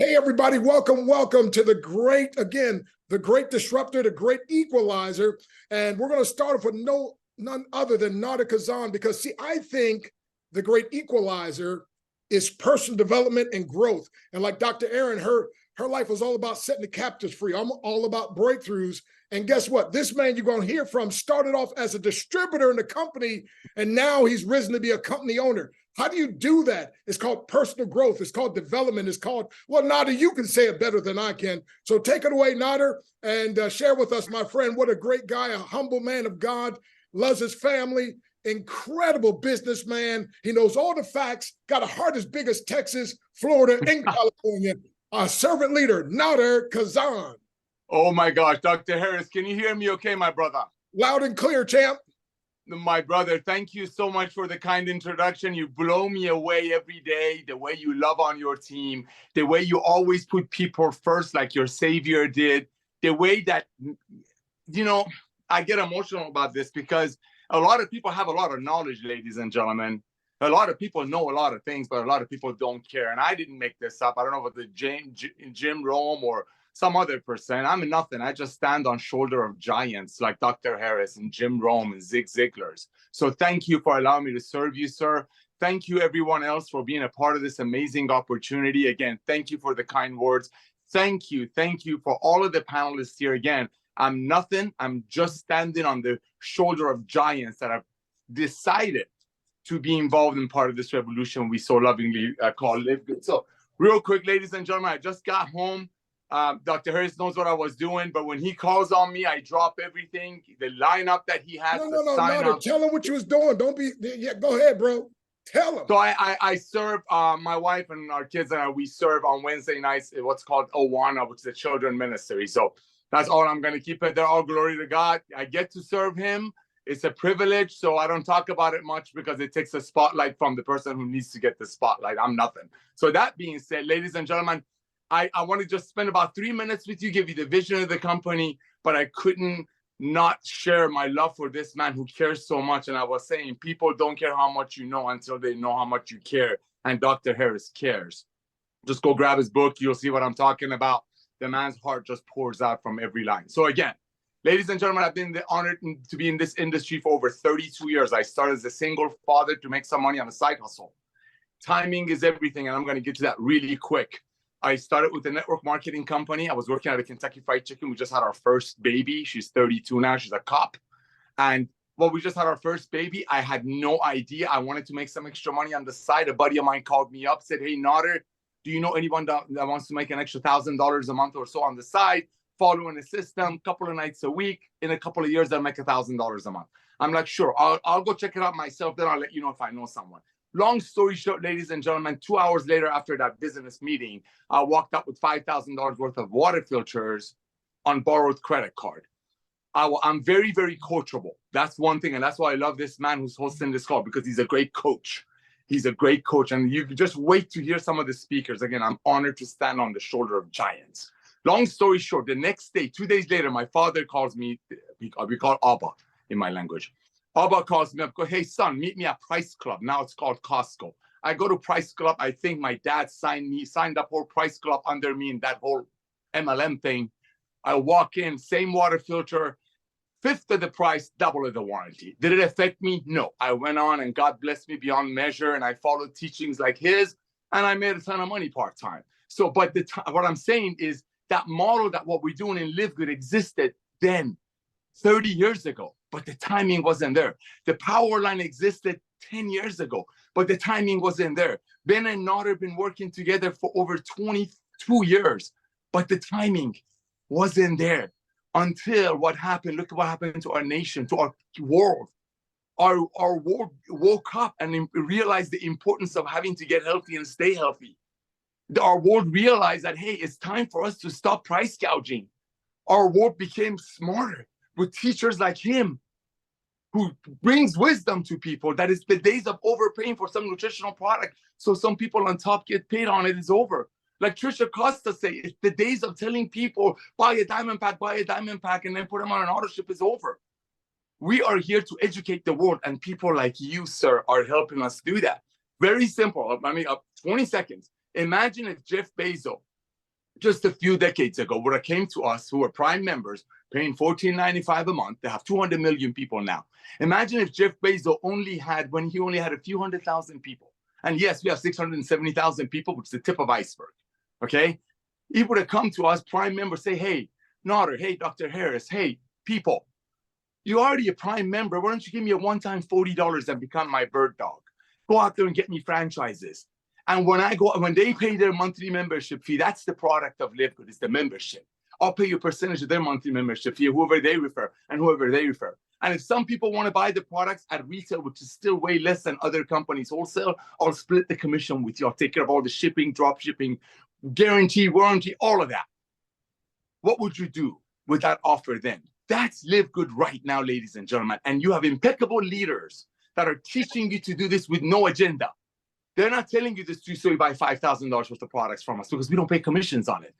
Hey, everybody, welcome to the great disruptor, the great equalizer. And we're going to start off with none other than Nada Kazan, because see, I think the great equalizer is personal development and growth. And like Dr. Erin, her life was all about setting the captives free. I'm all about breakthroughs. And guess what? This man you're going to hear from started off as a distributor in the company, and now he's risen to be a company owner. How do you do that? It's called personal growth. It's called development. It's called, well, Nader, you can say it better than I can. So take it away, Nader, and share with us, my friend, what a great guy, a humble man of God, loves his family, incredible businessman. He knows all the facts, got a heart as big as Texas, Florida, and California. A servant leader, Nader Kazan. Oh my gosh, Dr. Harris, can you hear me okay, my brother? Loud and clear, champ. My brother, thank you so much for the kind introduction. You blow me away every day, the way you love on your team, the way you always put people first like your savior did, the way that, I get emotional about this because a lot of people have a lot of knowledge, ladies and gentlemen. A lot of people know a lot of things, but a lot of people don't care. And I didn't make this up. I don't know if it's Jim Rome or some other person. I'm nothing. I just stand on shoulder of giants like Dr. Harris and Jim Rome and Zig Ziglar's. So thank you for allowing me to serve you, sir. Thank you, everyone else, for being a part of this amazing opportunity. Again, thank you for the kind words. Thank you for all of the panelists here. Again, I'm nothing. I'm just standing on the shoulder of giants that have decided to be involved in part of this revolution we so lovingly call LiveGood. So real quick, ladies and gentlemen, I just got home. Dr. Harris knows what I was doing, but when he calls on me, I drop everything. The lineup that he has. No. Tell him what you was doing. Don't be. Yeah, go ahead, bro. Tell him. So I serve my wife and our kids, and we serve on Wednesday nights at what's called Awana, which is a children ministry. So that's all I'm going to keep it there. All glory to God. I get to serve him. It's a privilege, so I don't talk about it much because it takes a spotlight from the person who needs to get the spotlight. I'm nothing. So that being said, ladies and gentlemen, I want to just spend about 3 minutes with you, give you the vision of the company, but I couldn't not share my love for this man who cares so much. And I was saying, people don't care how much you know until they know how much you care. And Dr. Harris cares. Just go grab his book. You'll see what I'm talking about. The man's heart just pours out from every line. So again, ladies and gentlemen, I've been honored to be in this industry for over 32 years. I started as a single father to make some money on a side hustle. Timing is everything, and I'm going to get to that really quick. I started with a network marketing company. I was working at a Kentucky Fried Chicken. We just had our first baby. She's 32 now. She's a cop. And when we just had our first baby, I had no idea. I wanted to make some extra money on the side. A buddy of mine called me up, said, hey, Nader, do you know anyone that wants to make an extra $1,000 a month or so on the side? Following the system, couple of nights a week. In a couple of years, I'll make $1,000 a month. I'm like, sure, I'll go check it out myself. Then I'll let you know if I know someone. Long story short, ladies and gentlemen, 2 hours later after that business meeting, I walked up with $5,000 worth of water filters on borrowed credit card. I'm very, very coachable. That's one thing. And that's why I love this man who's hosting this call, because he's a great coach. He's a great coach. And you just wait to hear some of the speakers. Again, I'm honored to stand on the shoulder of giants. Long story short, the next day, 2 days later, my father calls me. We call Abba in my language. Abba calls me up, goes, hey, son, meet me at Price Club. Now it's called Costco. I go to Price Club. I think my dad signed up whole Price Club under me in that whole MLM thing. I walk in, same water filter, fifth of the price, double of the warranty. Did it affect me? No. I went on and God blessed me beyond measure, and I followed teachings like his, and I made a ton of money part-time. So, but what I'm saying is that model, that what we're doing in LiveGood existed then, 30 years ago, but the timing wasn't there. The power line existed 10 years ago, but the timing wasn't there. Ben and Nader have been working together for over 22 years, but the timing wasn't there until what happened. Look at what happened to our nation, to our world. Our world woke up and realized the importance of having to get healthy and stay healthy. Our world realized that, hey, it's time for us to stop price gouging. Our world became smarter with teachers like him, who brings wisdom to people. That is, the days of overpaying for some nutritional product so some people on top get paid on it is over. Like Trisha Costa say, it's the days of telling people, buy a diamond pack, and then put them on an auto ship is over. We are here to educate the world, and people like you, sir, are helping us do that. Very simple. 20 seconds. Imagine if Jeff Bezos just a few decades ago would have came to us who were Prime members paying $14.95 a month. They have 200 million people now. Imagine if Jeff Bezos when he only had a few 100,000 people. And yes, we have 670,000 people, which is the tip of iceberg. Okay. He would have come to us, Prime members, say, hey, Nader, hey, Dr. Harris, hey, people, you're already a Prime member. Why don't you give me a one-time $40 and become my bird dog? Go out there and get me franchises. And when they pay their monthly membership fee, that's the product of LiveGood, is the membership. I'll pay you a percentage of their monthly membership fee, whoever they refer. And if some people want to buy the products at retail, which is still way less than other companies wholesale, I'll split the commission with you. I'll take care of all the shipping, drop shipping, guarantee, warranty, all of that. What would you do with that offer then? That's LiveGood right now, ladies and gentlemen. And you have impeccable leaders that are teaching you to do this with no agenda. They're not telling you this so you buy $5,000 worth of products from us, because we don't pay commissions on it.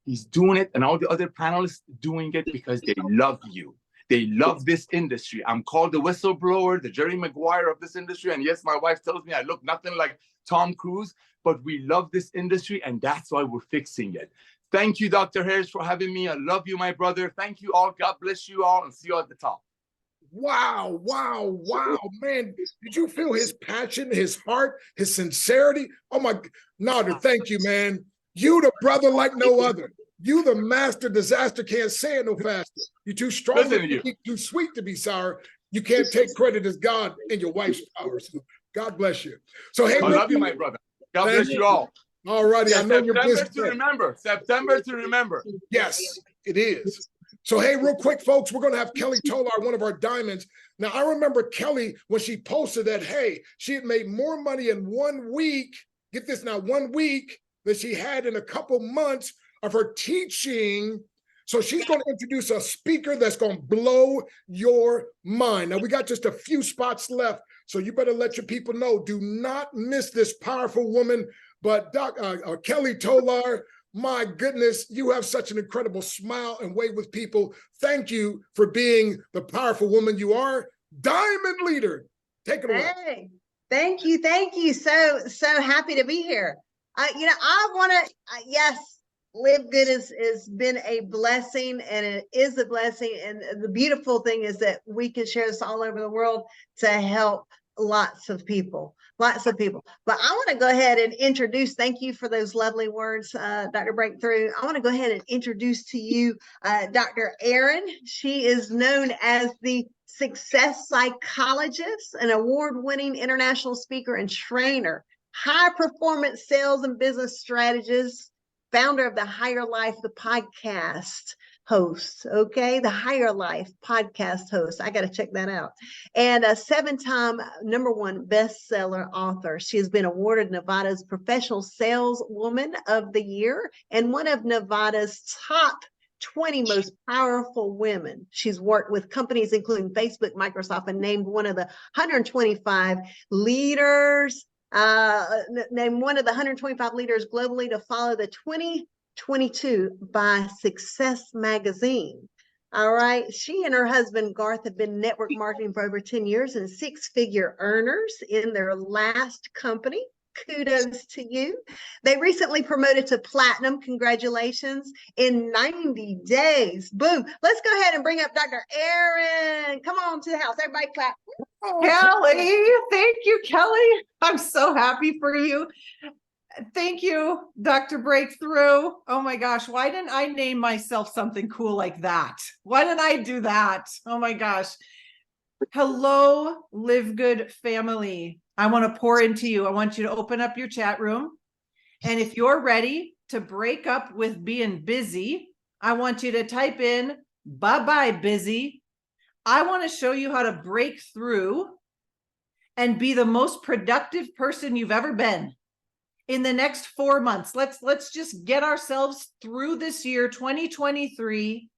He's doing it, and all the other panelists doing it because they love you. They love this industry. I'm called the whistleblower, the Jerry Maguire of this industry. And yes, my wife tells me I look nothing like Tom Cruise, but we love this industry, and that's why we're fixing it. Thank you, Dr. Harris, for having me. I love you, my brother. Thank you all. God bless you all, and see you at the top. Wow, wow, wow, man. Did you feel his passion, his heart, his sincerity? Oh my, Nader, thank you, man. You the brother like no other. You the master disaster, can't say it no faster. You're too strong, too sweet to be sour. You can't take credit as God in your wife's power. So God bless you. So hey, I love you, my brother. God bless you all. All righty, I know you're busy. September to remember. Yes, it is. So, hey, real quick, folks, we're going to have Kelly Tolar, one of our diamonds. Now, I remember Kelly when she posted that, hey, she had made more money in 1 week, get this now, 1 week, than she had in a couple months of her teaching. So she's going to introduce a speaker that's going to blow your mind. Now, we got just a few spots left, so you better let your people know. Do not miss this powerful woman. But Kelly Tolar, my goodness, you have such an incredible smile and way with people. Thank you for being the powerful woman you are. Diamond leader, take it away. Hey, thank you. Thank you. So happy to be here. I want to, yes, LiveGood has been a blessing, and it is a blessing. And the beautiful thing is that we can share this all over the world to help lots of people. But I want to go ahead and introduce, thank you for those lovely words, Dr. Breakthrough. I want to go ahead and introduce to you Dr. Erin. She is known as the success psychologist, an award-winning international speaker and trainer, high performance sales and business strategist, founder of the Higher Life, the podcast host, okay? The Higher Life podcast host. I got to check that out. And a 7-time #1 bestseller author. She has been awarded Nevada's Professional Saleswoman of the Year and one of Nevada's top 20 most powerful women. She's worked with companies including Facebook, Microsoft, and named one of the 125 leaders, named one of the 125 leaders globally to follow the 2022 by Success Magazine. All right. She and her husband, Garth, have been network marketing for over 10 years and 6-figure earners in their last company. Kudos to you. They recently promoted to platinum. Congratulations. In 90 days. Boom. Let's go ahead and bring up Dr. Erin. Come on to the house. Everybody clap. Kelly, thank you, Kelly. I'm so happy for you. Thank you, Dr. Breakthrough. Oh my gosh, why didn't I name myself something cool like that? Why didn't I do that? Oh my gosh. Hello, LiveGood family. I want to pour into you. I want you to open up your chat room. And if you're ready to break up with being busy, I want you to type in, bye-bye busy. I want to show you how to break through and be the most productive person you've ever been. In the next 4 months, let's just get ourselves through this year, 2023,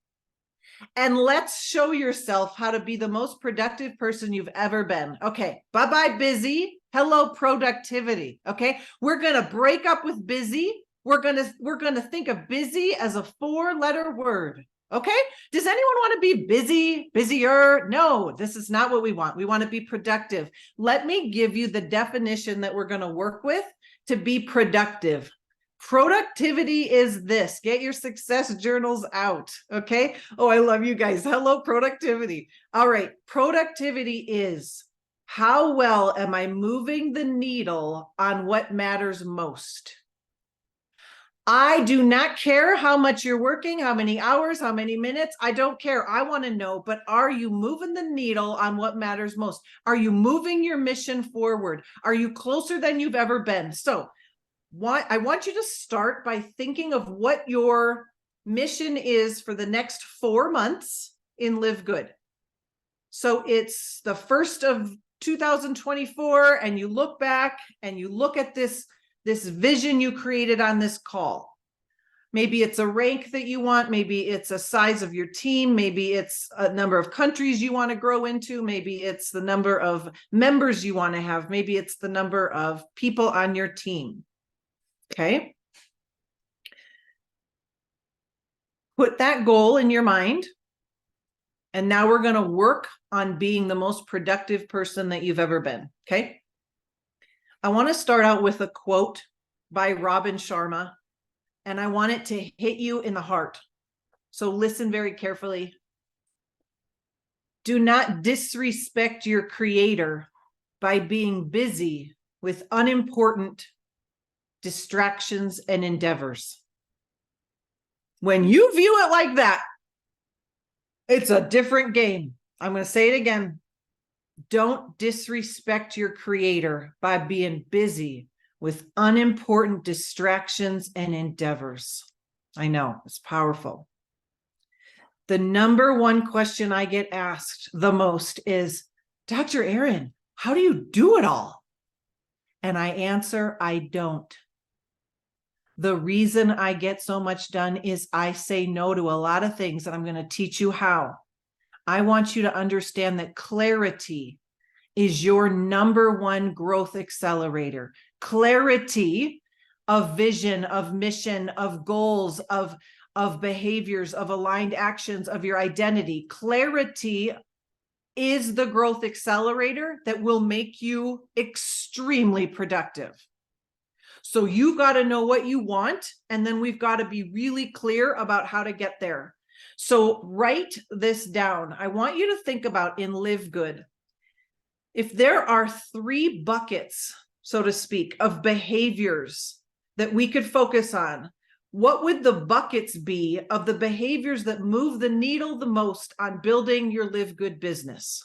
and let's show yourself how to be the most productive person you've ever been. Okay, bye-bye busy, hello productivity. Okay, we're gonna break up with busy. We're gonna think of busy as a 4-letter word. Okay, does anyone want to be busy, busier? No, this is not what we want. We want to be productive. Let me give you the definition that we're going to work with to be productive. Productivity is this. Get your success journals out. Okay. Oh, I love you guys. Hello, productivity. All right. Productivity is how well am I moving the needle on what matters most? I do not care how much you're working, how many hours, how many minutes. I don't care. I want to know, but are you moving the needle on what matters most? Are you moving your mission forward? Are you closer than you've ever been? So I want you to start by thinking of what your mission is for the next 4 months in LiveGood. So it's the 1st of 2024, and you look back and you look at this vision you created on this call. Maybe it's a rank that you want. Maybe it's a size of your team. Maybe it's a number of countries you want to grow into. Maybe it's the number of members you want to have. Maybe it's the number of people on your team. Okay. Put that goal in your mind. And now we're going to work on being the most productive person that you've ever been. Okay. I want to start out with a quote by Robin Sharma, and I want it to hit you in the heart. So listen very carefully. Do not disrespect your creator by being busy with unimportant distractions and endeavors. When you view it like that, it's a different game. I'm going to say it again. Don't disrespect your creator by being busy with unimportant distractions and endeavors. I know, it's powerful. The number one question I get asked the most is, Dr. Erin, how do you do it all? And I answer, I don't. The reason I get so much done is I say no to a lot of things, and I'm going to teach you how. I want you to understand that clarity is your number one growth accelerator. Clarity of vision, of mission, of goals, of behaviors, of aligned actions, of your identity. Clarity is the growth accelerator that will make you extremely productive. So you've got to know what you want, and then we've got to be really clear about how to get there. So write this down. I want you to think about in LiveGood, if there are 3 buckets, so to speak, of behaviors that we could focus on, what would the buckets be of the behaviors that move the needle the most on building your LiveGood business?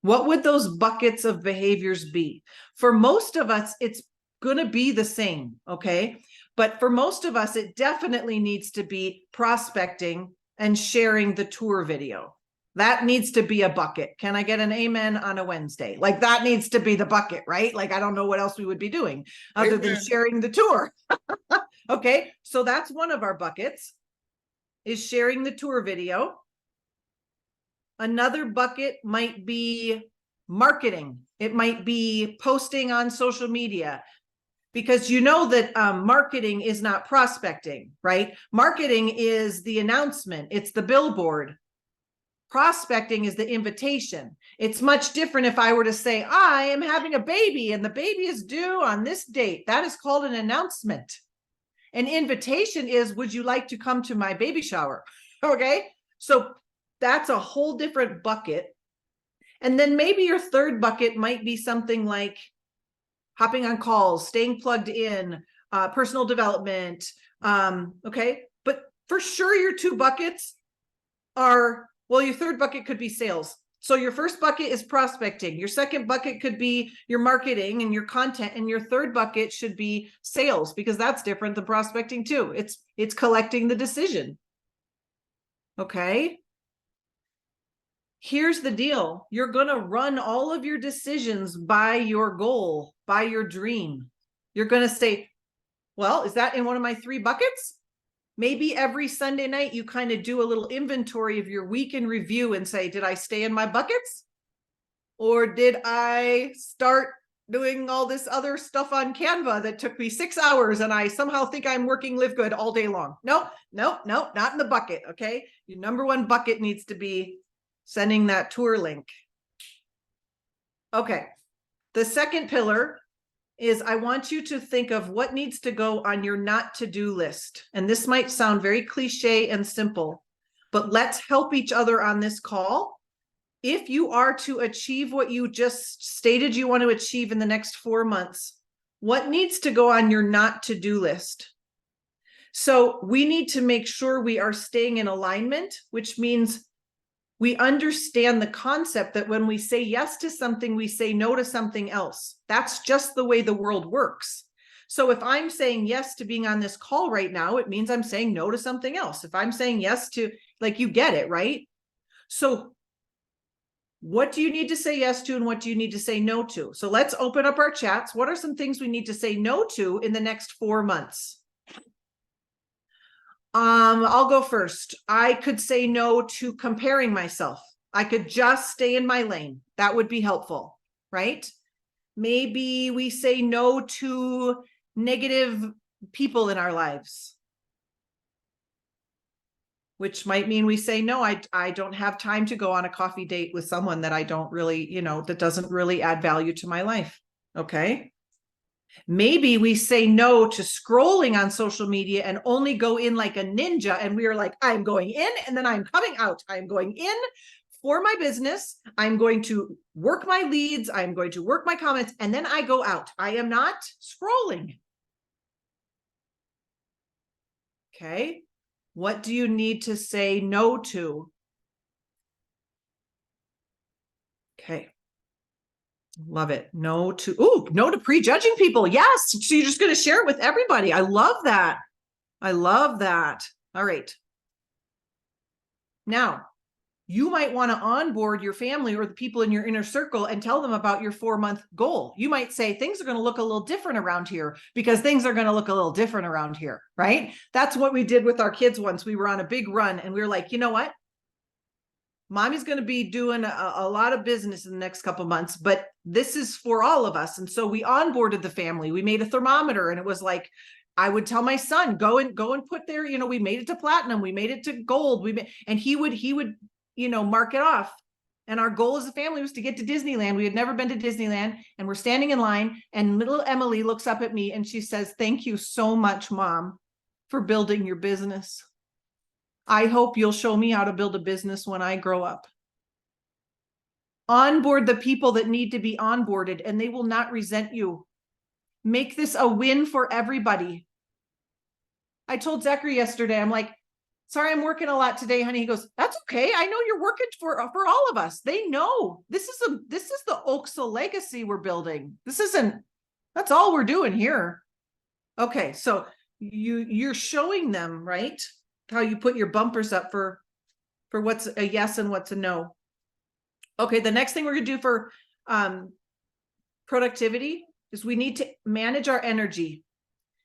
What would those buckets of behaviors be? For most of us, it's going to be the same, okay? But for most of us, it definitely needs to be prospecting and sharing the tour video. That needs to be a bucket. Can I get an amen on a Wednesday? Like that needs to be the bucket, right? Like I don't know what else we would be doing other than sharing the tour. Okay, so that's one of our buckets, is sharing the tour video. Another bucket might be marketing. It might be posting on social media, because you know that marketing is not prospecting, right? Marketing is the announcement. It's the billboard. Prospecting is the invitation. It's much different if I were to say, I am having a baby and the baby is due on this date. That is called an announcement. An invitation is, would you like to come to my baby shower? Okay, so that's a whole different bucket. And then maybe your third bucket might be something like hopping on calls, staying plugged in, personal development. Okay, but for sure your 2 buckets are, well, your third bucket could be sales. So your first bucket is prospecting. Your second bucket could be your marketing and your content. And your third bucket should be sales, because that's different than prospecting too. It's collecting the decision. Okay. Here's the deal. You're going to run all of your decisions by your goal, by your dream. You're going to say, well, is that in one of my 3 buckets? Maybe every Sunday night you kind of do a little inventory of your week in review and say, did I stay in my buckets? Or did I start doing all this other stuff on Canva that took me 6 hours and I somehow think I'm working LiveGood all day long? No, not in the bucket. Okay. Your number one bucket needs to be sending that tour link. Okay. The second pillar is I want you to think of what needs to go on your not to-do list. And this might sound very cliche and simple, but let's help each other on this call. If you are to achieve what you just stated you want to achieve in the next 4 months, what needs to go on your not to-do list? So we need to make sure we are staying in alignment, which means we understand the concept that when we say yes to something, we say no to something else. That's just the way the world works. So if I'm saying yes to being on this call right now, it means I'm saying no to something else. If I'm saying yes to, like, you get it, right? So what do you need to say yes to and what do you need to say no to? So let's open up our chats. What are some things we need to say no to in the next 4 months? I'll go first. I could say no to comparing myself. I could just stay in my lane. That would be helpful, right? Maybe we say no to negative people in our lives, which might mean we say, no, I don't have time to go on a coffee date with someone that I don't really, that doesn't really add value to my life. Okay. Maybe we say no to scrolling on social media and only go in like a ninja. And we are like, I'm going in and then I'm coming out. I'm going in for my business. I'm going to work my leads. I'm going to work my comments. And then I go out. I am not scrolling. Okay. What do you need to say no to? Okay. Love it. No to prejudging people. Yes. So you're just going to share it with everybody. I love that. I love that. All right. Now, you might want to onboard your family or the people in your inner circle and tell them about your 4-month goal. You might say things are going to look a little different around here because things are going to look a little different around here, right? That's what we did with our kids once. We were on a big run and we were like, you know what? Mommy's going to be doing a lot of business in the next couple of months, but this is for all of us. And so we onboarded the family. We made a thermometer and it was like, I would tell my son, go and put there, we made it to platinum. We made it to gold. And he would, mark it off. And our goal as a family was to get to Disneyland. We had never been to Disneyland and we're standing in line and little Emily looks up at me and she says, thank you so much, Mom, for building your business. I hope you'll show me how to build a business when I grow up. Onboard the people that need to be onboarded and they will not resent you. Make this a win for everybody. I told Zachary yesterday, I'm like, sorry, I'm working a lot today, honey. He goes, that's okay. I know you're working for all of us. They know this is the Oaksa legacy we're building. That's all we're doing here. Okay. So you're showing them, right? How you put your bumpers up for what's a yes and what's a no. Okay, the next thing we're gonna do for productivity is we need to manage our energy.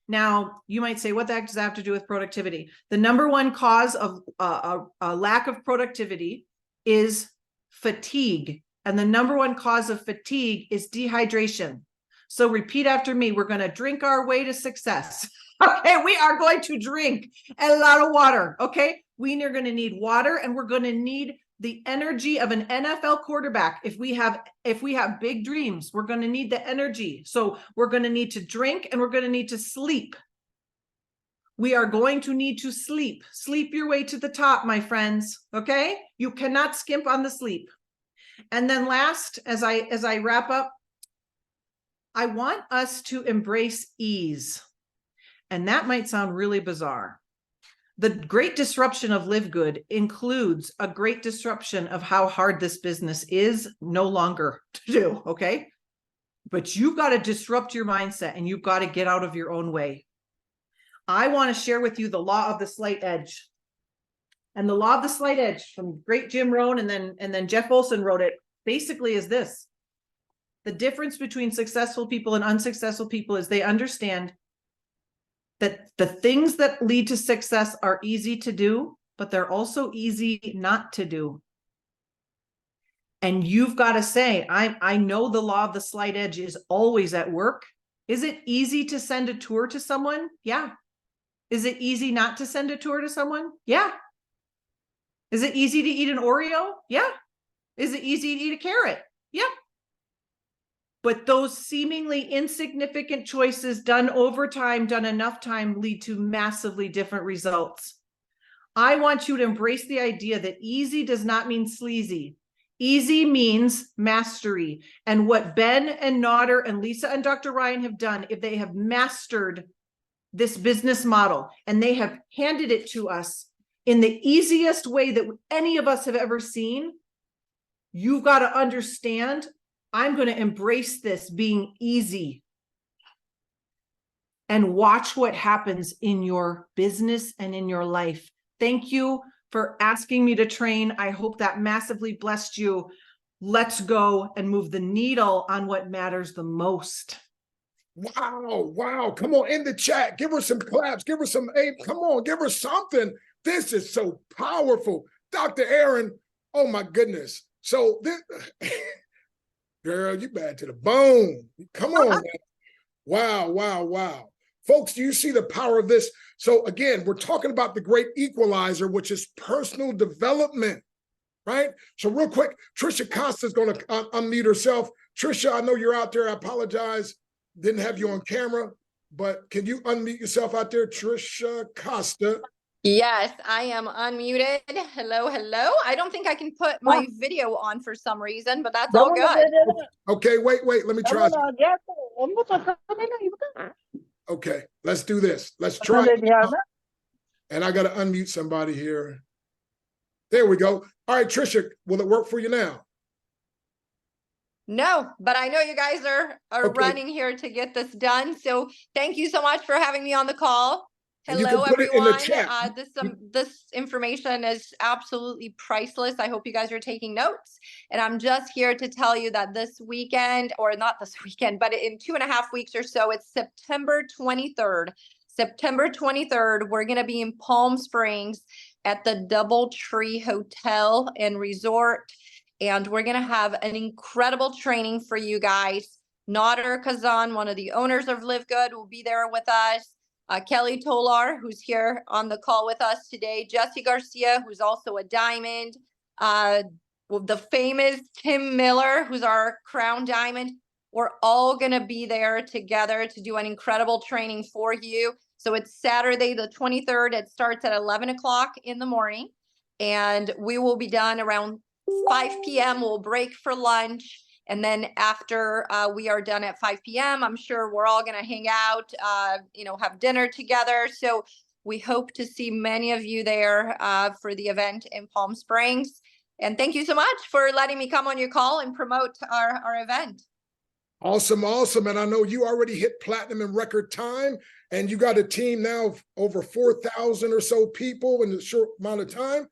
Now, you might say, what the heck does that have to do with productivity? The number one cause of a lack of productivity is fatigue. And the number one cause of fatigue is dehydration. So repeat after me. We're going to drink our way to success. Okay, we are going to drink a lot of water. Okay, we are going to need water and we're going to need the energy of an NFL quarterback. If we have big dreams, we're going to need the energy. So we're going to need to drink and we're going to need to sleep. We are going to need to sleep. Sleep your way to the top, my friends. Okay, you cannot skimp on the sleep. And then last, as I wrap up, I want us to embrace ease. And that might sound really bizarre. The great disruption of LiveGood includes a great disruption of how hard this business is no longer to do, okay? But you've got to disrupt your mindset and you've got to get out of your own way. I want to share with you the law of the slight edge. And the law of the slight edge from great Jim Rohn and then Jeff Olson wrote it, basically is this. The difference between successful people and unsuccessful people is they understand that the things that lead to success are easy to do, but they're also easy not to do. And you've got to say, I know the law of the slight edge is always at work. Is it easy to send a tour to someone? Yeah. Is it easy not to send a tour to someone? Yeah. Is it easy to eat an Oreo? Yeah. Is it easy to eat a carrot? Yeah. But those seemingly insignificant choices done over time, done enough time, lead to massively different results. I want you to embrace the idea that easy does not mean sleazy. Easy means mastery. And what Ben and Nodder and Lisa and Dr. Ryan have done, if they have mastered this business model and they have handed it to us in the easiest way that any of us have ever seen, you've got to understand, I'm going to embrace this being easy and watch what happens in your business and in your life. Thank you for asking me to train. I hope that massively blessed you. Let's go and move the needle on what matters the most. Wow, wow. Come on, in the chat. Give her some claps. Give her some aim. Come on, give her something. This is so powerful. Dr. Aaron, oh my goodness. So this, girl, you bad to the bone. Come on, man. Wow, wow, wow. Folks, do you see the power of this? So again, we're talking about the great equalizer, which is personal development, right? So real quick, Trisha Costa is going to unmute herself. Trisha, I know you're out there. I apologize. Didn't have you on camera, but can you unmute yourself out there, Trisha Costa? Yes, I am unmuted. Hello, hello. I don't think I can put my video on for some reason, but that's all good. Okay, wait, let me try. Okay, let's do this. Let's try. And I got to unmute somebody here. There we go. All right, Trisha, will it work for you now? No, but I know you guys are Okay. running here to get this done. So thank you so much for having me on the call. And you Hello, can put it in the everyone. chat. This information is absolutely priceless. I hope you guys are taking notes. And I'm just here to tell you that this weekend, or not this weekend, but in 2.5 weeks or so, it's September 23rd. September 23rd, we're going to be in Palm Springs at the DoubleTree Hotel and Resort. And we're going to have an incredible training for you guys. Nader Kazan, one of the owners of LiveGood, will be there with us. Kelly Tolar, who's here on the call with us today. Jesse Garcia, who's also a diamond. The famous Tim Miller, who's our crown diamond. We're all going to be there together to do an incredible training for you. So it's Saturday, the 23rd. It starts at 11 o'clock in the morning. And we will be done around 5 p.m. We'll break for lunch. And then after we are done at 5 p.m., I'm sure we're all going to hang out, have dinner together. So we hope to see many of you there for the event in Palm Springs. And thank you so much for letting me come on your call and promote our event. Awesome, awesome. And I know you already hit platinum in record time, and you got a team now of over 4,000 or so people in a short amount of time.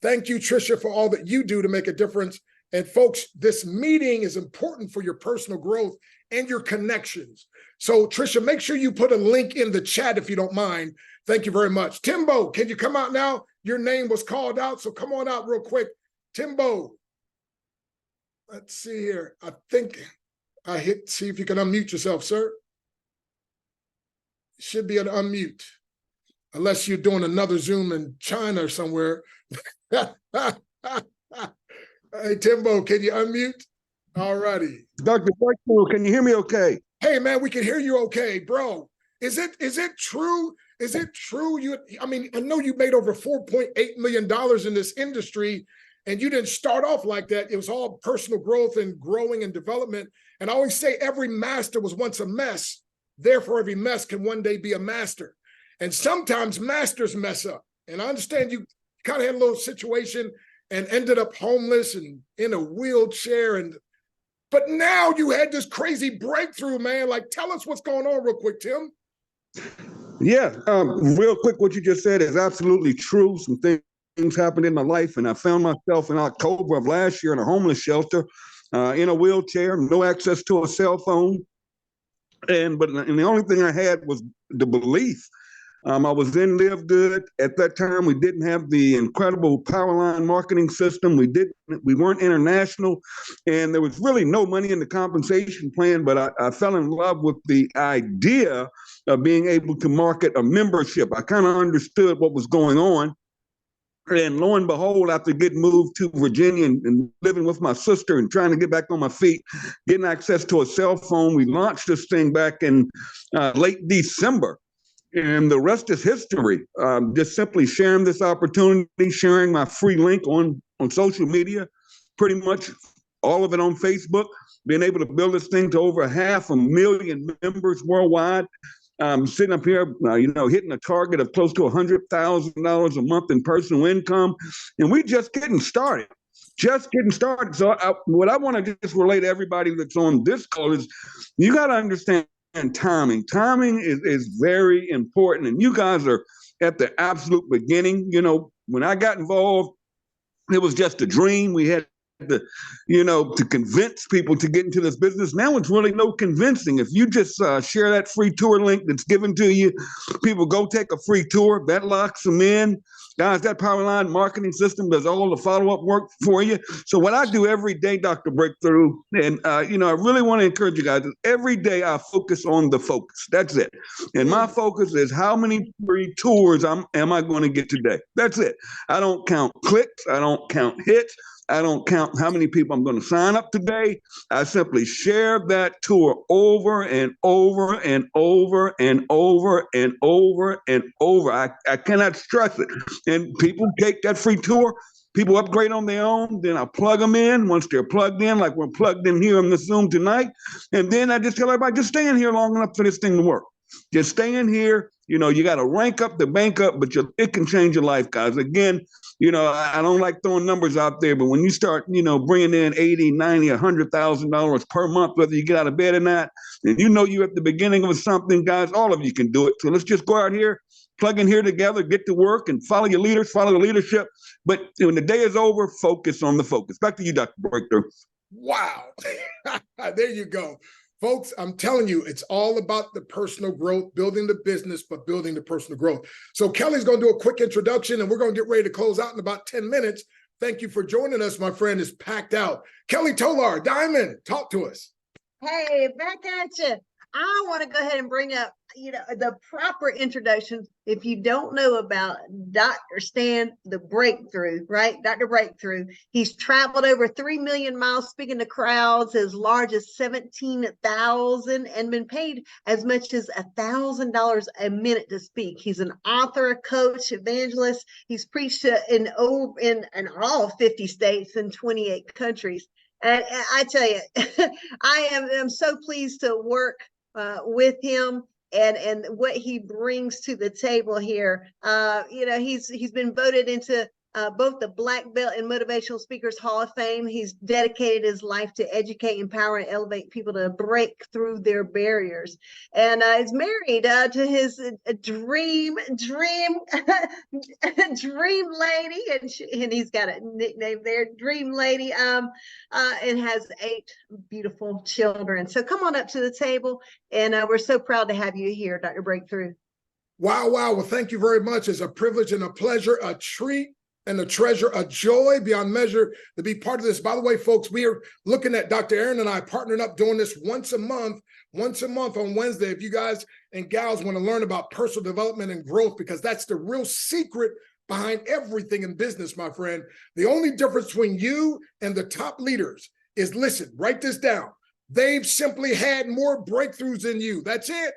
Thank you, Trisha, for all that you do to make a difference. And folks, this meeting is important for your personal growth and your connections. So Trisha, make sure you put a link in the chat if you don't mind. Thank you very much. Timbo, can you come out now? Your name was called out, so come on out real quick. Timbo. Let's see here. I think I see if you can unmute yourself, sir. Should be an unmute, unless you're doing another Zoom in China or somewhere. Hey, Timbo, can you unmute? All righty. Dr. Breakthrough, can you hear me okay? Hey, man, we can hear you okay, bro. Is it true? Is it true? I know you made over $4.8 million in this industry, and you didn't start off like that. It was all personal growth and growing and development. And I always say every master was once a mess. Therefore, every mess can one day be a master. And sometimes masters mess up. And I understand you kind of had a little situation and ended up homeless and in a wheelchair. But now you had this crazy breakthrough, man. Like, tell us what's going on real quick, Tim. Yeah, real quick, what you just said is absolutely true. Some things happened in my life, and I found myself in October of last year in a homeless shelter, in a wheelchair, no access to a cell phone. And the only thing I had was the belief. I was in LiveGood. At that time, we didn't have the incredible Powerline marketing system. We weren't international, and there was really no money in the compensation plan, but I fell in love with the idea of being able to market a membership. I kind of understood what was going on. And lo and behold, after getting moved to Virginia and living with my sister and trying to get back on my feet, getting access to a cell phone, we launched this thing back in late December. And the rest is history. Just simply sharing this opportunity, sharing my free link on social media, pretty much all of it on Facebook, being able to build this thing to over 500,000 members worldwide. Sitting up here, hitting a target of close to $100,000 a month in personal income. And we just getting started. So what I want to just relate to everybody that's on this call is you got to understand timing. Timing is very important. And you guys are at the absolute beginning. When I got involved, it was just a dream. We had to convince people to get into this business. Now it's really no convincing. If you just share that free tour link that's given to you, people go take a free tour. That locks them in. Guys, that Powerline marketing system does all the follow-up work for you. So what I do every day, Dr. Breakthrough, and I really want to encourage you guys, is every day I focus on the focus. That's it. And my focus is how many free tours am I going to get today? That's it. I don't count clicks. I don't count hits. I don't count how many people I'm going to sign up today. I simply share that tour over and over and over and over and over and over. I cannot stress it. And people take that free tour. People upgrade on their own. Then I plug them in. Once they're plugged in, like we're plugged in here on this Zoom tonight. And then I just tell everybody, just stay in here long enough for this thing to work. Just stay in here. You got to rank up the bank up, but it can change your life, guys. Again, I don't like throwing numbers out there, but when you start, bringing in $80, $90, $100,000 per month, whether you get out of bed or not, and you're at the beginning of something, guys, all of you can do it. So let's just go out here, plug in here together, get to work, and follow your leaders, follow the leadership. But when the day is over, focus on the focus. Back to you, Dr. Breakthrough. Wow. There you go. Folks, I'm telling you, it's all about the personal growth, building the business, but building the personal growth. So Kelly's going to do a quick introduction, and we're going to get ready to close out in about 10 minutes. Thank you for joining us. My friend is packed out. Kelly Tolar, Diamond, talk to us. Hey, back at you. I want to go ahead and bring up, the proper introduction. If you don't know about Dr. Stan, the Breakthrough, right? Dr. Breakthrough. He's traveled over 3 million miles speaking to crowds as large as 17,000 and been paid as much as $1,000 a minute to speak. He's an author, coach, evangelist. He's preached in all 50 states and 28 countries. And I tell you, I am so pleased to work with him and what he brings to the table here. He's been voted into both the Black Belt and Motivational Speakers Hall of Fame. He's dedicated his life to educate, empower, and elevate people to break through their barriers. And he's married to his dream lady, and he's got a nickname there, Dream Lady, and has 8 beautiful children. So come on up to the table, and we're so proud to have you here, Dr. Breakthrough. Wow. Well, thank you very much. It's a privilege and a pleasure, a treat and a treasure, a joy beyond measure to be part of this. By the way, folks, we are looking at Dr. Aaron and I partnering up doing this once a month on Wednesday. If you guys and gals want to learn about personal development and growth, because that's the real secret behind everything in business, my friend. The only difference between you and the top leaders is, listen, write this down. They've simply had more breakthroughs than you. That's it.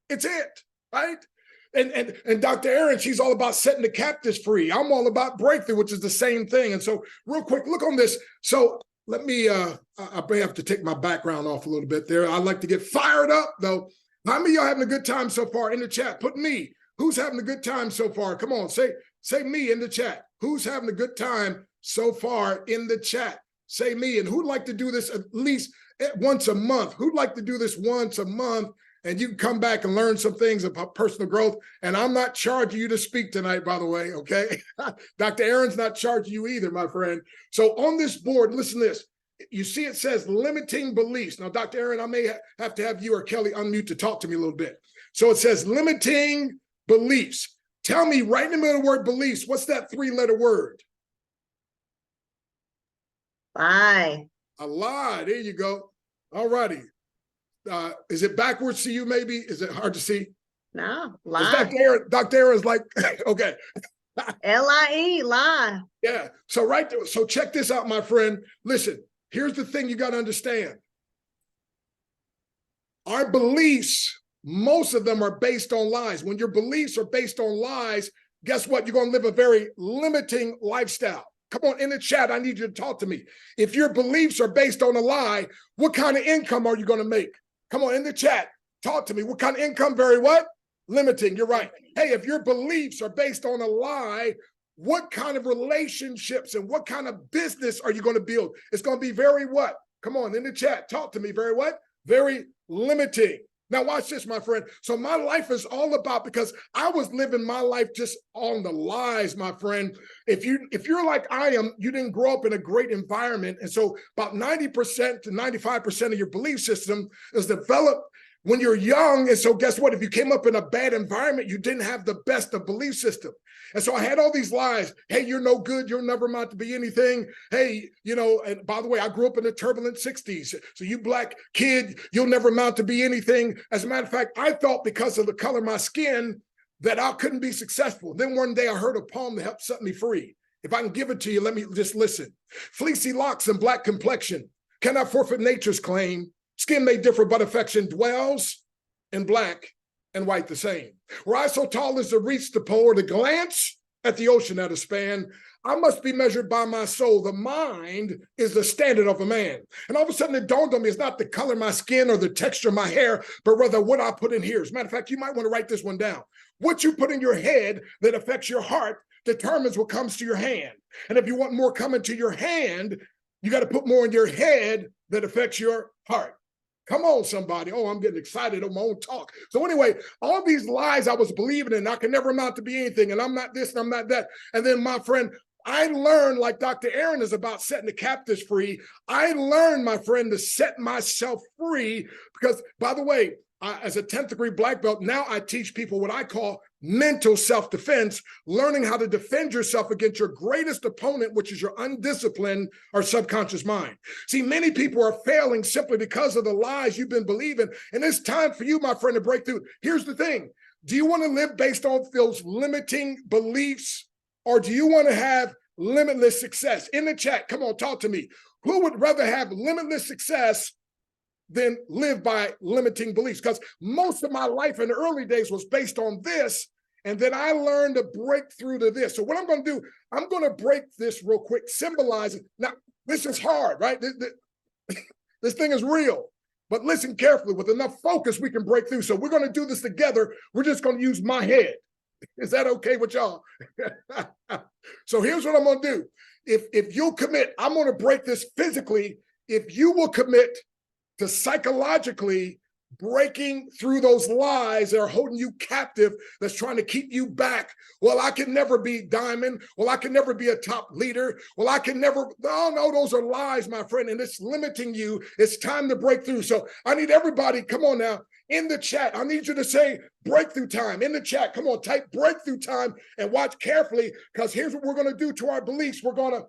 It's it, right? And Dr. Aaron, she's all about setting the captives free. I'm all about breakthrough, which is the same thing. And so real quick, look on this. So let me, I may have to take my background off a little bit there. I like to get fired up though. How many of y'all having a good time so far in the chat? Put me. Who's having a good time so far? Come on, say me in the chat. Who's having a good time so far in the chat? Say me. And who'd like to do this at least once a month? Who'd like to do this once a month? And you can come back and learn some things about personal growth. And I'm not charging you to speak tonight, by the way, okay? Dr. Aaron's not charging you either, my friend. So on this board, listen to this. You see it says limiting beliefs. Now, Dr. Aaron, I may have to have you or Kelly unmute to talk to me a little bit. So it says limiting beliefs. Tell me right in the middle of the word beliefs, what's that 3-letter word? Lie. A lie. There you go. All righty. Is it backwards to you, maybe? Is it hard to see? No, lie. Dr. Aaron's like, okay. L-I-E, lie. Yeah. So right there. So check this out, my friend. Listen, here's the thing you got to understand. Our beliefs, most of them are based on lies. When your beliefs are based on lies, guess what? You're going to live a very limiting lifestyle. Come on, in the chat, I need you to talk to me. If your beliefs are based on a lie, what kind of income are you going to make? Come on, in the chat, talk to me. What kind of income? Very what? Limiting. You're right. Hey, if your beliefs are based on a lie, what kind of relationships and what kind of business are you going to build? It's going to be very what? Come on, in the chat, talk to me. Very what? Very limiting. Now watch this, my friend. So my life is all about, because I was living my life just on the lies, my friend. If you're like I am, you didn't grow up in a great environment. And so about 90% to 95% of your belief system is developed when you're young. And so guess what? If you came up in a bad environment, you didn't have the best of belief system. And so I had all these lies. Hey, you're no good. You'll never amount to be anything. Hey, you know, and by the way, I grew up in the turbulent 60s. So you black kid, you'll never amount to be anything. As a matter of fact, I thought because of the color of my skin that I couldn't be successful. Then one day I heard a poem that helped set me free. If I can give it to you, let me just listen. Fleecy locks and black complexion cannot forfeit nature's claim. Skin may differ, but affection dwells in black and white the same. Were I so tall as to reach the pole, or to glance at the ocean at a span, I must be measured by my soul. The mind is the standard of a man. And all of a sudden it dawned on me, it's not the color of my skin or the texture of my hair, but rather what I put in here. As a matter of fact, you might want to write this one down. What you put in your head that affects your heart determines what comes to your hand. And if you want more coming to your hand, you got to put more in your head that affects your heart. Come on, somebody. Oh, I'm getting excited on my own talk. So anyway, all these lies I was believing in, I can never amount to be anything, and I'm not this and I'm not that. And then, my friend, I learned, like Dr. Aaron is about setting the captives free, I learned, my friend, to set myself free because, by the way, as a 10th degree black belt, now I teach people what I call mental self-defense, learning how to defend yourself against your greatest opponent, which is your undisciplined or subconscious mind. See, many people are failing simply because of the lies you've been believing. And it's time for you, my friend, to break through. Here's the thing. Do you want to live based on those limiting beliefs, or do you want to have limitless success? In the chat, come on, talk to me. Who would rather have limitless success than live by limiting beliefs? Because most of my life in the early days was based on this, and then I learned to break through to this. So what I'm going to do, I'm going to break this real quick, symbolizing. Now, this is hard, right? This thing is real, but listen carefully. With enough focus, we can break through. So we're going to do this together. We're just going to use my head. Is that okay with y'all? So here's what I'm going to do. If you'll commit, I'm going to break this physically. If you will commit to psychologically breaking through those lies that are holding you captive, that's trying to keep you back. Well, I can never be diamond. Well, I can never be a top leader. Well, I can never, no, those are lies, my friend, and it's limiting you. It's time to break through. So I need everybody, come on now, in the chat. I need you to say breakthrough time in the chat. Come on, type breakthrough time and watch carefully, because here's what we're going to do to our beliefs. We're going to,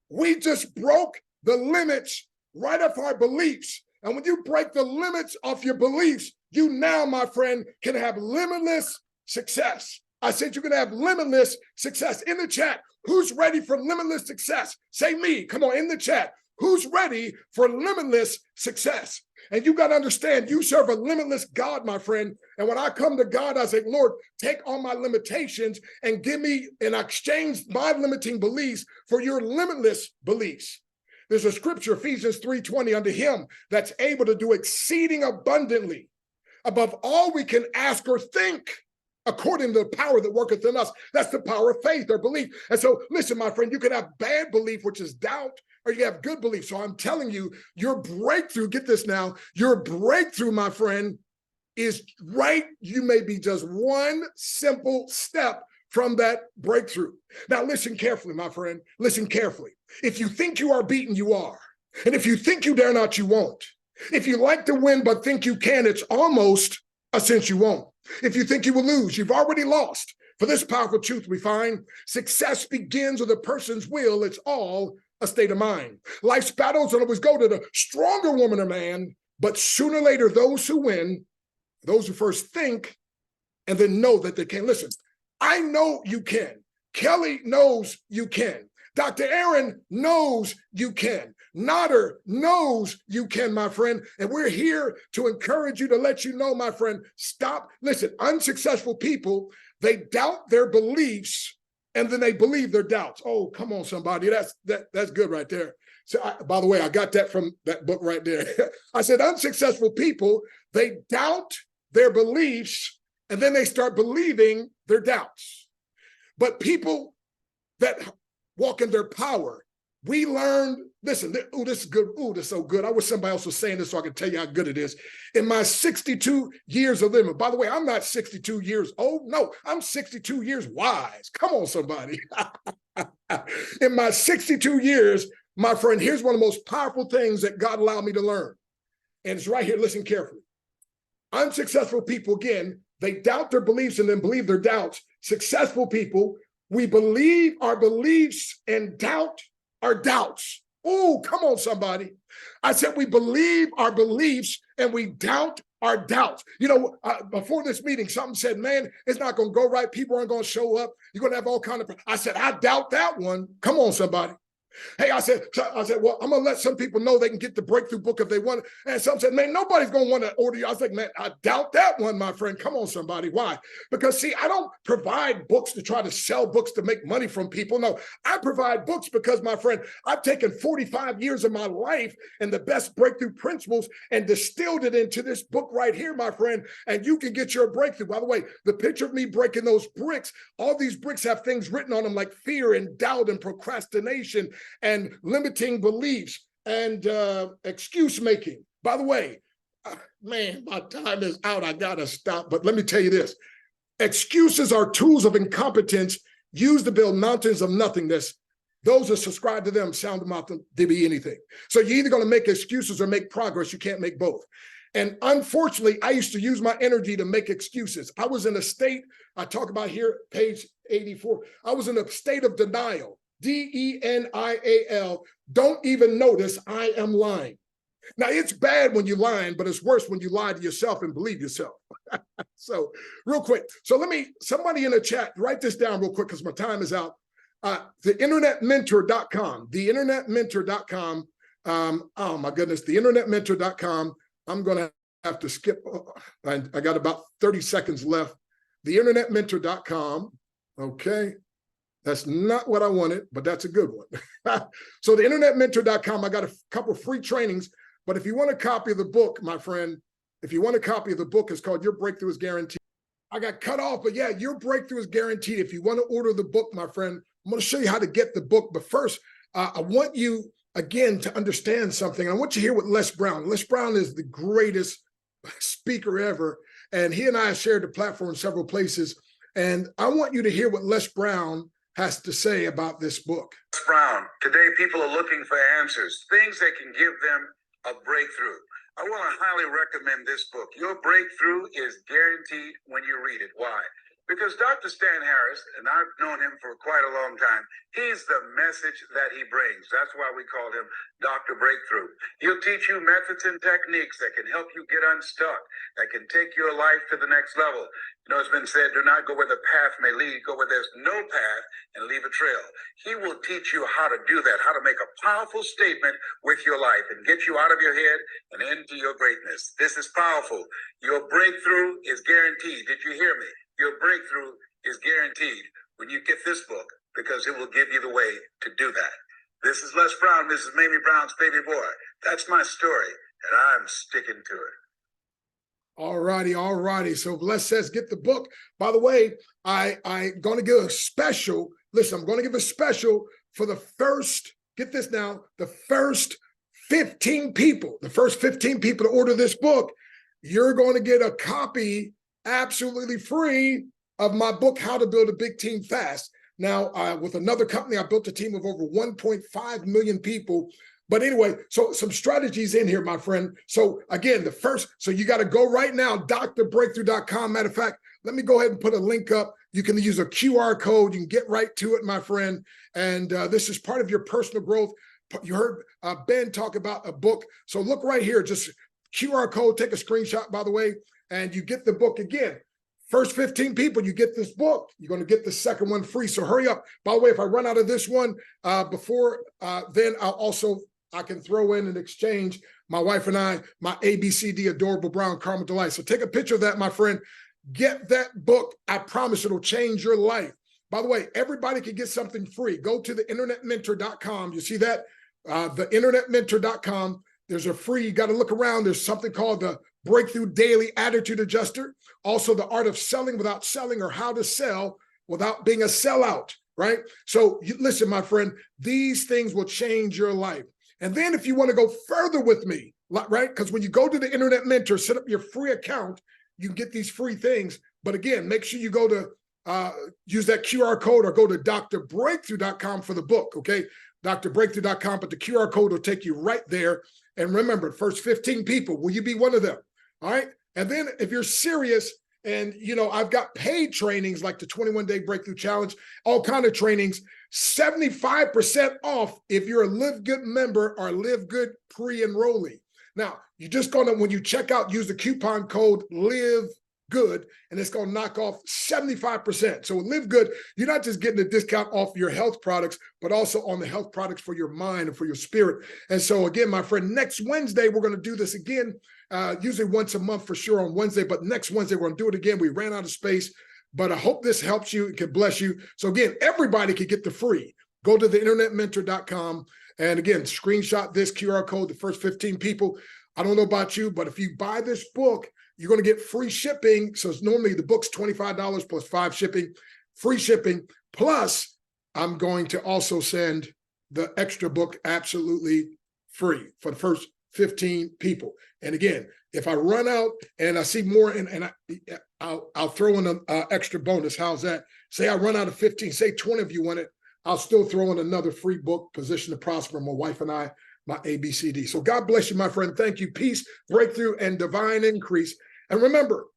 we just broke the limits right off our beliefs. And when you break the limits of your beliefs, you now, my friend, can have limitless success. I said you're going to have limitless success. In the chat, who's ready for limitless success? Say me. Come on, in the chat. Who's ready for limitless success? And you got to understand, you serve a limitless God, my friend. And when I come to God, I say, Lord, take all my limitations and give me, and I exchange my limiting beliefs for your limitless beliefs. There's a scripture, Ephesians 3:20, unto him that's able to do exceeding abundantly above all we can ask or think, according to the power that worketh in us. That's the power of faith or belief. And so, listen, my friend, you can have bad belief, which is doubt, or you have good belief. So I'm telling you, your breakthrough, get this now, your breakthrough, my friend, is right. You may be just one simple step from that breakthrough. Now, listen carefully, my friend. Listen carefully. If you think you are beaten, you are. And if you think you dare not, you won't. If you like to win but think you can, it's almost a cinch you won't. If you think you will lose, you've already lost. For this powerful truth we find, success begins with a person's will. It's all a state of mind. Life's battles don't always go to the stronger woman or man, but sooner or later, those who win, those who first think and then know that they can. Listen, I know you can. Kelly knows you can. Dr. Aaron knows you can. Nodder knows you can, my friend. And we're here to encourage you, to let you know, my friend, stop. Listen, unsuccessful people, they doubt their beliefs and then they believe their doubts. Oh, come on, somebody. That's good right there. So, by the way, I got that from that book right there. I said, unsuccessful people, they doubt their beliefs and then they start believing their doubts. But people that walk in their power, we learned, listen, oh, this is good. Oh, this is so good. I wish somebody else was saying this so I could tell you how good it is. In my 62 years of living, by the way, I'm not 62 years old. No, I'm 62 years wise. Come on, somebody. In my 62 years, my friend, here's one of the most powerful things that God allowed me to learn. And it's right here. Listen carefully. Unsuccessful people, again, they doubt their beliefs and then believe their doubts. Successful people, we believe our beliefs and doubt our doubts. Oh, come on, somebody. I said we believe our beliefs and we doubt our doubts. You know, before this meeting, something said, man, it's not going to go right. People aren't going to show up. You're going to have all kinds of. I said, I doubt that one. Come on, somebody. Hey, I said, well, I'm going to let some people know they can get the breakthrough book if they want. And some said, man, nobody's going to want to order you. I was like, man, I doubt that one, my friend. Come on, somebody. Why? Because, see, I don't provide books to try to sell books to make money from people. No, I provide books because, my friend, I've taken 45 years of my life and the best breakthrough principles and distilled it into this book right here, my friend. And you can get your breakthrough. By the way, the picture of me breaking those bricks, all these bricks have things written on them like fear and doubt and procrastination and limiting beliefs and excuse making. By the way, man, my time is out. I gotta stop. But let me tell you this. Excuses are tools of incompetence used to build mountains of nothingness. Those that subscribe to them sound them out to be anything. So you're either going to make excuses or make progress. You can't make both. And unfortunately, I used to use my energy to make excuses. I was in a state, I talk about here, page 84. I was in a state of denial. D-E-N-I-A-L. Don't even notice I am lying. Now, it's bad when you're lying, but it's worse when you lie to yourself and believe yourself. So real quick. So somebody in the chat, write this down real quick because my time is out. TheInternetMentor.com, TheInternetMentor.com. Oh my goodness, TheInternetMentor.com. I'm going to have to skip. I got about 30 seconds left. TheInternetMentor.com. Okay. That's not what I wanted, but that's a good one. So TheInternetMentor.com, I got a couple of free trainings, but if you want a copy of the book, my friend, if you want a copy of the book, it's called Your Breakthrough is Guaranteed. I got cut off, but yeah, Your Breakthrough is Guaranteed. If you want to order the book, my friend, I'm going to show you how to get the book. But first, I want you, again, to understand something. I want you to hear what Les Brown. Les Brown is the greatest speaker ever, and he and I have shared the platform in several places. And I want you to hear what Les Brown has to say about this book. Brown, today people are looking for answers, things that can give them a breakthrough. I want to highly recommend this book. Your Breakthrough is Guaranteed when you read it. Why? Because Dr. Stan Harris, and I've known him for quite a long time, he's the message that he brings. That's why we call him Dr. Breakthrough. He'll teach you methods and techniques that can help you get unstuck, that can take your life to the next level. You know, it's been said, do not go where the path may lead, go where there's no path and leave a trail. He will teach you how to do that, how to make a powerful statement with your life and get you out of your head and into your greatness. This is powerful. Your breakthrough is guaranteed. Did you hear me? Your breakthrough is guaranteed when you get this book, because it will give you the way to do that. This is Les Brown, Mrs. Mamie Brown's baby boy. That's my story, and I'm sticking to it. All righty. So Les says, get the book. By the way, I'm going to give a special. Listen, I'm going to give a special for the first, get this now, the first 15 people to order this book. You're going to get a copy absolutely free of my book, How to Build a Big Team Fast. Now, with another company, I built a team of over 1.5 million people. But anyway, so some strategies in here, my friend. So again, so you got to go right now, drbreakthrough.com. Matter of fact, let me go ahead and put a link up. You can use a QR code. You can get right to it, my friend. And this is part of your personal growth. You heard Ben talk about a book. So look right here, just QR code, take a screenshot, by the way, and you get the book again. First 15 people, you get this book. You're going to get the second one free. So hurry up. By the way, if I run out of this one before then, I can throw in an exchange, my wife and I, my ABCD Adorable Brown Caramel Delight. So take a picture of that, my friend. Get that book. I promise it'll change your life. By the way, everybody can get something free. Go to the internetmentor.com. You see that? The internetmentor.com. There's a free, you got to look around. There's something called the Breakthrough Daily Attitude Adjuster. Also, the art of selling without selling, or how to sell without being a sellout, right? So listen, my friend, these things will change your life. And then if you want to go further with me, right? Because when you go to the Internet Mentor, set up your free account, you can get these free things. But again, make sure you go to use that QR code, or go to drbreakthrough.com for the book, okay? drbreakthrough.com, but the QR code will take you right there. And remember, first 15 people, will you be one of them? All right. And then if you're serious, and I've got paid trainings like the 21-day breakthrough challenge, all kind of trainings, 75% off if you're a LiveGood member or LiveGood pre-enrollee. Now, you're just going to, when you check out, use the coupon code LiveGood, and it's going to knock off 75%. So with LiveGood, you're not just getting a discount off your health products, but also on the health products for your mind and for your spirit. And so again, my friend, next Wednesday, we're going to do this again, usually once a month for sure on Wednesday, but next Wednesday, we're going to do it again. We ran out of space, but I hope this helps you. It can bless you. So again, everybody can get the free. Go to the internetmentor.com. And again, screenshot this QR code, the first 15 people. I don't know about you, but if you buy this book, you're going to get free shipping. So it's normally the book's $25 plus 5 shipping, free shipping. Plus, I'm going to also send the extra book absolutely free for the first 15 people. And again, if I run out and I see more, and I'll throw in an extra bonus. How's that? Say I run out of 15, say 20 of you want it, I'll still throw in another free book, Position to Prosper, my wife and I, my ABCD. So God bless you, my friend. Thank you. Peace, breakthrough, and divine increase. And remember,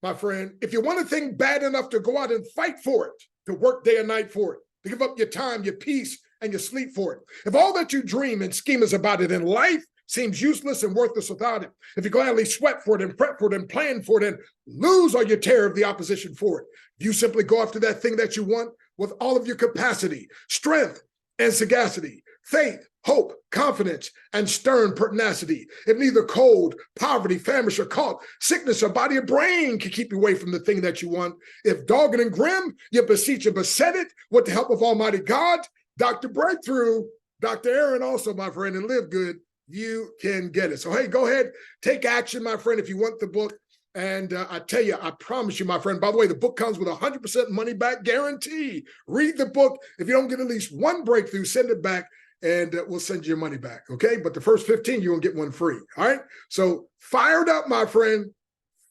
my friend, if you want a thing bad enough to go out and fight for it, to work day and night for it, to give up your time, your peace, and your sleep for it, if all that you dream and scheme is about it in life seems useless and worthless without it, if you gladly sweat for it and prep for it and plan for it and lose all your terror of the opposition for it, if you simply go after that thing that you want with all of your capacity, strength, and sagacity, faith, hope, confidence, and stern pertinacity, if neither cold, poverty, famish, or caught, sickness, or body or brain can keep you away from the thing that you want, if dogged and grim, you beseech and beset it with the help of Almighty God, Dr. Breakthrough, Dr. Aaron also, my friend, and LiveGood, you can get it. So, hey, go ahead, take action, my friend, if you want the book. And I tell you, I promise you, my friend, by the way, the book comes with 100% money back guarantee. Read the book. If you don't get at least one breakthrough, send it back and we'll send you your money back. Okay. But the first 15, you're going to get one free. All right. So fired up, my friend,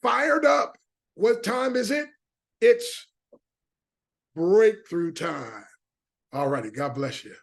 fired up. What time is it? It's breakthrough time. All righty. God bless you.